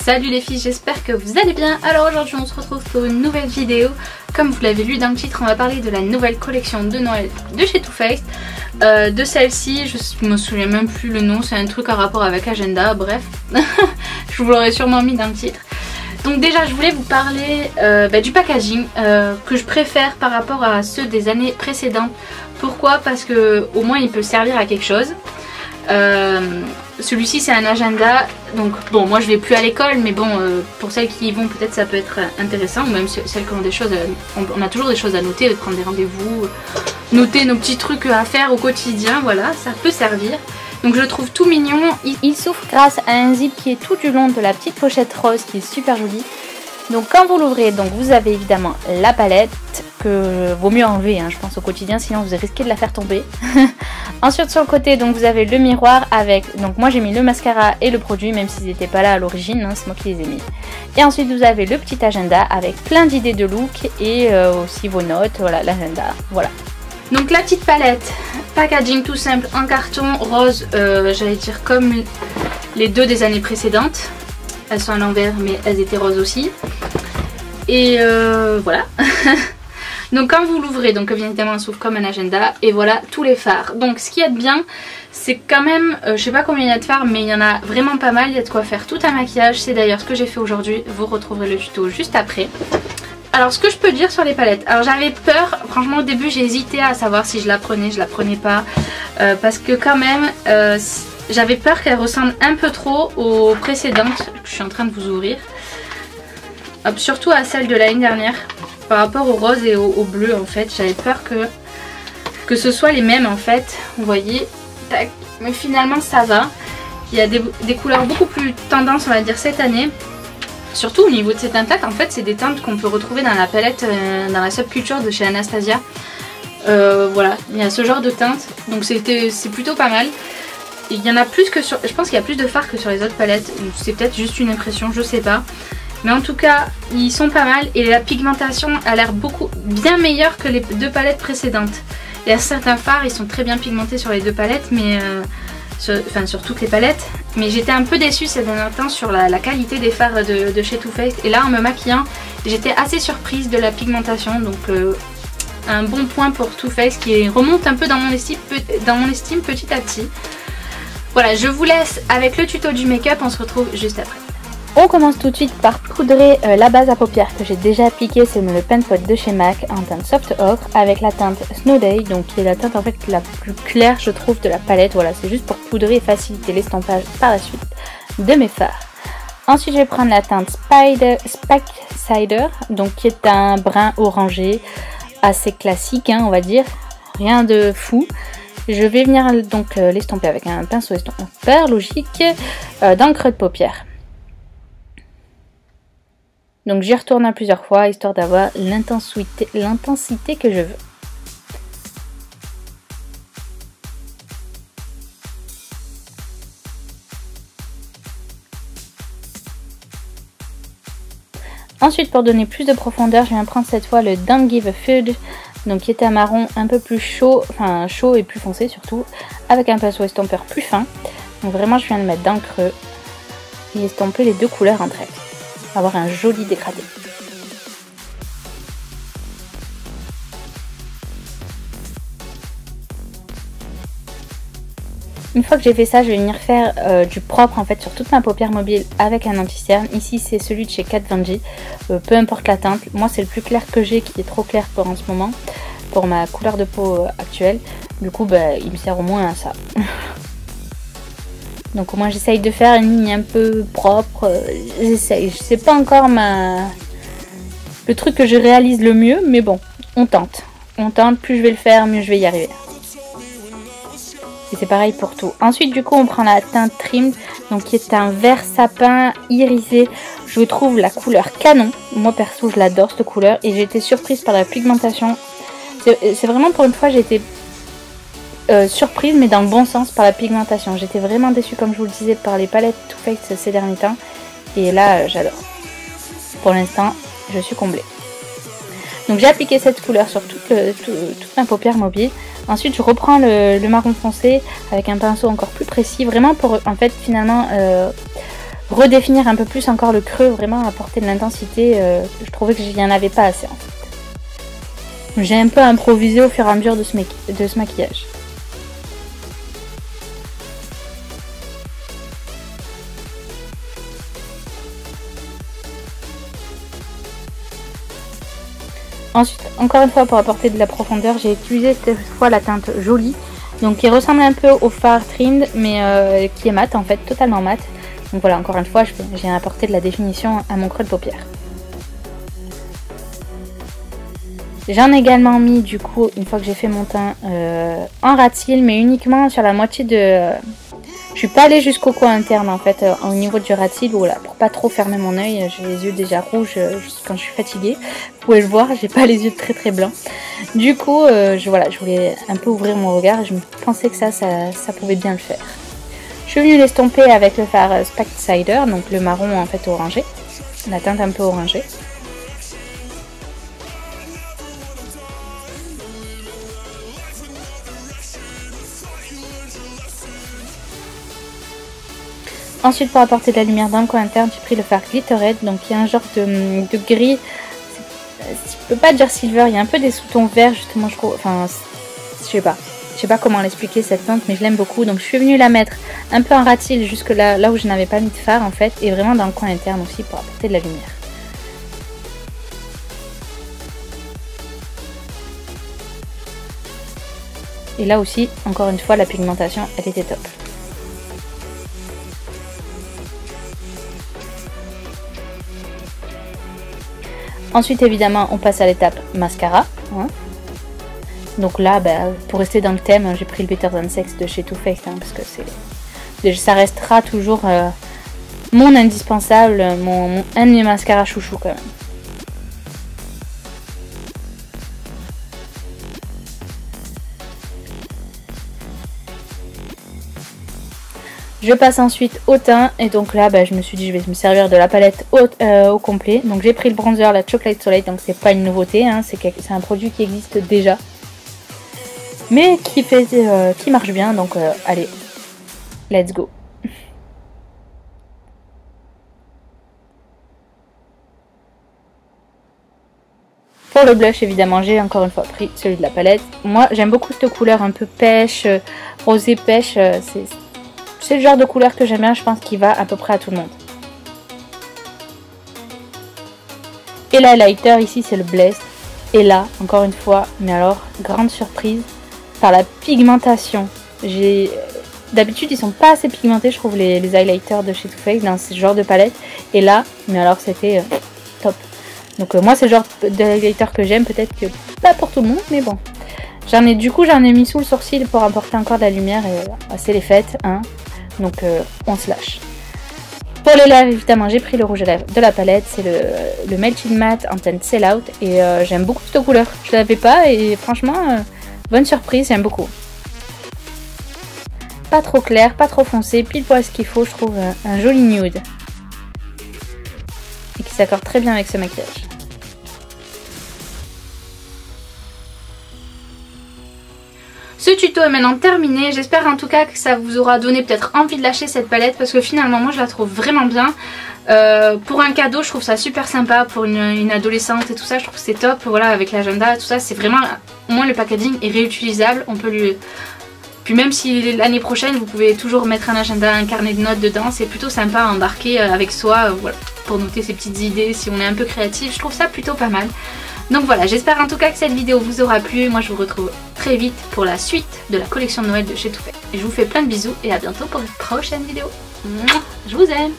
Salut les filles, j'espère que vous allez bien. Alors aujourd'hui on se retrouve pour une nouvelle vidéo. Comme vous l'avez lu dans le titre, on va parler de la nouvelle collection de Noël de chez Too Faced. De celle-ci, je me souviens même plus le nom, c'est un truc en rapport avec agenda, bref. Je vous l'aurais sûrement mis dans le titre. Donc déjà je voulais vous parler du packaging que je préfère par rapport à ceux des années précédentes. Pourquoi? Parce que au moins il peut servir à quelque chose. Celui-ci c'est un agenda, donc bon moi je vais plus à l'école, mais bon pour celles qui y vont peut-être ça peut être intéressant, ou même celles qui ont des choses, on a toujours des choses à noter, prendre des rendez-vous, noter nos petits trucs à faire au quotidien, voilà, ça peut servir. Donc je le trouve tout mignon, il s'ouvre grâce à un zip qui est tout du long de la petite pochette rose qui est super jolie. Donc quand vous l'ouvrez, donc vous avez évidemment la palette que vaut mieux enlever, hein, je pense au quotidien, sinon vous risquez de la faire tomber. Ensuite sur le côté, donc vous avez le miroir avec, donc moi j'ai mis le mascara et le produit, même s'ils n'étaient pas là à l'origine, hein, c'est moi qui les ai mis. Et ensuite vous avez le petit agenda avec plein d'idées de look et aussi vos notes, voilà l'agenda, voilà. Donc la petite palette, packaging tout simple en carton rose, j'allais dire comme les deux des années précédentes. Elles sont à l'envers mais elles étaient roses aussi. Et voilà. Donc quand vous l'ouvrez, donc évidemment elle s'ouvre comme un agenda. Et voilà tous les fards. Donc ce qu'il y a de bien, c'est quand même, je sais pas combien il y a de fards, mais il y en a vraiment pas mal. Il y a de quoi faire tout un maquillage. C'est d'ailleurs ce que j'ai fait aujourd'hui. Vous retrouverez le tuto juste après. Alors ce que je peux dire sur les palettes, alors j'avais peur, franchement au début j'ai hésité à savoir si je la prenais pas. Parce que quand même... j'avais peur qu'elle ressemble un peu trop aux précédentes que je suis en train de vous ouvrir. Hop, surtout à celle de l'année dernière. Par rapport au rose et au bleu en fait. J'avais peur que ce soit les mêmes en fait. Vous voyez. Tac. Mais finalement ça va. Il y a des couleurs beaucoup plus tendance on va dire cette année. Surtout au niveau de ces teintes là. En fait c'est des teintes qu'on peut retrouver dans la palette, dans la Subculture de chez Anastasia. Voilà. Il y a ce genre de teintes. Donc c'est plutôt pas mal. Il y en a plus que sur... Je pense qu'il y a plus de fards que sur les autres palettes. C'est peut-être juste une impression, je sais pas. Mais en tout cas, ils sont pas mal. Et la pigmentation a l'air bien meilleure que les deux palettes précédentes. Il y a certains fards, ils sont très bien pigmentés sur les deux palettes. Mais sur toutes les palettes. Mais j'étais un peu déçue ces derniers temps sur la qualité des fards de chez Too Faced. Et là, en me maquillant, j'étais assez surprise de la pigmentation. Donc... un bon point pour Too Faced qui remonte un peu dans mon estime petit à petit. Voilà, je vous laisse avec le tuto du make-up, on se retrouve juste après. On commence tout de suite par poudrer la base à paupières que j'ai déjà appliquée, c'est le Pen Pot de chez MAC en teinte Soft Ocre avec la teinte Snow Day, donc qui est la teinte en fait la plus claire je trouve de la palette. Voilà, c'est juste pour poudrer et faciliter l'estampage par la suite de mes fards. Ensuite je vais prendre la teinte Spike Cider, donc qui est un brun orangé assez classique hein, on va dire, rien de fou. Je vais venir donc l'estomper avec un pinceau estompeur logique dans le creux de paupière. Donc j'y retourne plusieurs fois histoire d'avoir l'intensité que je veux. Ensuite pour donner plus de profondeur, je viens prendre cette fois le Don't Give a Food. Donc qui est un marron un peu plus chaud, enfin chaud et plus foncé surtout, avec un pinceau estompeur plus fin. Donc vraiment je viens de mettre dans le creux et estomper les deux couleurs entre elles. Avoir un joli dégradé. Une fois que j'ai fait ça, je vais venir faire du propre en fait sur toute ma paupière mobile avec un anti-cerne. Ici c'est celui de chez Kat Von D. Peu importe la teinte, moi c'est le plus clair que j'ai qui est trop clair pour en ce moment, pour ma couleur de peau actuelle. Du coup il me sert au moins à ça. Donc au moins j'essaye de faire une ligne un peu propre. J'essaye, c'est pas encore le truc que je réalise le mieux, mais bon, on tente. On tente, plus je vais le faire, mieux je vais y arriver. Et c'est pareil pour tout. Ensuite du coup on prend la teinte Trimmed, donc qui est un vert sapin irisé. Je trouve la couleur canon. Moi perso je l'adore cette couleur et j'ai été surprise par la pigmentation. C'est vraiment pour une fois j'ai été surprise mais dans le bon sens par la pigmentation. J'étais vraiment déçue comme je vous le disais par les palettes Too Faced ces derniers temps. Et là j'adore. Pour l'instant je suis comblée. Donc j'ai appliqué cette couleur sur toute ma paupière mobile. Ensuite je reprends le marron foncé avec un pinceau encore plus précis, vraiment pour en fait finalement redéfinir un peu plus encore le creux, vraiment apporter de l'intensité. Je trouvais que j'y en avais pas assez en fait. J'ai un peu improvisé au fur et à mesure de ce maquillage. Ensuite, encore une fois, pour apporter de la profondeur, j'ai utilisé cette fois la teinte Jolie, donc qui ressemble un peu au fard Trimmed, mais qui est mat en fait, totalement mat. Donc voilà, encore une fois, j'ai apporté de la définition à mon creux de paupière. J'en ai également mis du coup, une fois que j'ai fait mon teint, en rat cils, mais uniquement sur la moitié de... Je suis pas allée jusqu'au coin interne en fait, au niveau du rat cils, voilà, pour pas trop fermer mon œil. J'ai les yeux déjà rouges quand je suis fatiguée. Vous pouvez le voir, j'ai pas les yeux très blancs. Du coup, voilà, je voulais un peu ouvrir mon regard et je me pensais que ça pouvait bien le faire. Je suis venue l'estomper avec le fard Specside, donc le marron en fait orangé, la teinte un peu orangée. Ensuite, pour apporter de la lumière dans le coin interne, j'ai pris le fard Glittered, donc il y a un genre de gris, je peux pas dire silver, il y a un peu des sous-tons verts justement, je trouve, enfin, je sais pas comment l'expliquer cette teinte, mais je l'aime beaucoup, donc je suis venue la mettre un peu en rat cils jusque là où je n'avais pas mis de fard en fait, et vraiment dans le coin interne aussi pour apporter de la lumière. Et là aussi, encore une fois, la pigmentation, elle était top. Ensuite, évidemment, on passe à l'étape mascara. Hein. Donc là, pour rester dans le thème, j'ai pris le Better Than Sex de chez Too Faced, hein, parce que ça restera toujours mon indispensable, un de mes mascaras chouchou quand même. Je passe ensuite au teint et donc là je me suis dit je vais me servir de la palette au complet. Donc j'ai pris le bronzer, la Chocolate Soleil, donc c'est pas une nouveauté, hein, c'est un produit qui existe déjà. Mais qui marche bien, donc allez, let's go. Pour le blush, évidemment, j'ai encore une fois pris celui de la palette. Moi j'aime beaucoup cette couleur un peu pêche, rosé pêche, c'est le genre de couleur que j'aime bien, je pense qu'il va à peu près à tout le monde. Et l'highlighter ici c'est le Blessed. Et là, encore une fois, mais alors, grande surprise, par la pigmentation. D'habitude ils sont pas assez pigmentés, je trouve, les highlighters de chez Too Faced dans ce genre de palette. Et là, mais alors c'était top. Donc moi c'est le genre de highlighter que j'aime, peut-être que pas pour tout le monde, mais bon. J'en ai mis sous le sourcil pour apporter encore de la lumière et c'est les fêtes, hein. Donc on se lâche. Pour les lèvres, évidemment, j'ai pris le rouge à lèvres de la palette. C'est le Melting Matte en teinte Sell Out. Et j'aime beaucoup cette couleur. Je ne l'avais pas et franchement, bonne surprise, j'aime beaucoup. Pas trop clair, pas trop foncé, pile poil ce qu'il faut. Je trouve un joli nude. Et qui s'accorde très bien avec ce maquillage. Ce tuto est maintenant terminé, j'espère en tout cas que ça vous aura donné peut-être envie de lâcher cette palette parce que finalement moi je la trouve vraiment bien. Pour un cadeau je trouve ça super sympa, pour une adolescente et tout ça je trouve que c'est top, voilà, avec l'agenda et tout ça, c'est vraiment, au moins le packaging est réutilisable, on peut lui... Puis même si l'année prochaine vous pouvez toujours mettre un agenda, un carnet de notes dedans, c'est plutôt sympa à embarquer avec soi, voilà, pour noter ses petites idées si on est un peu créatif, je trouve ça plutôt pas mal. Donc voilà, j'espère en tout cas que cette vidéo vous aura plu. Moi je vous retrouve très vite pour la suite de la collection de Noël de chez Too Faced. Et je vous fais plein de bisous et à bientôt pour une prochaine vidéo. Je vous aime.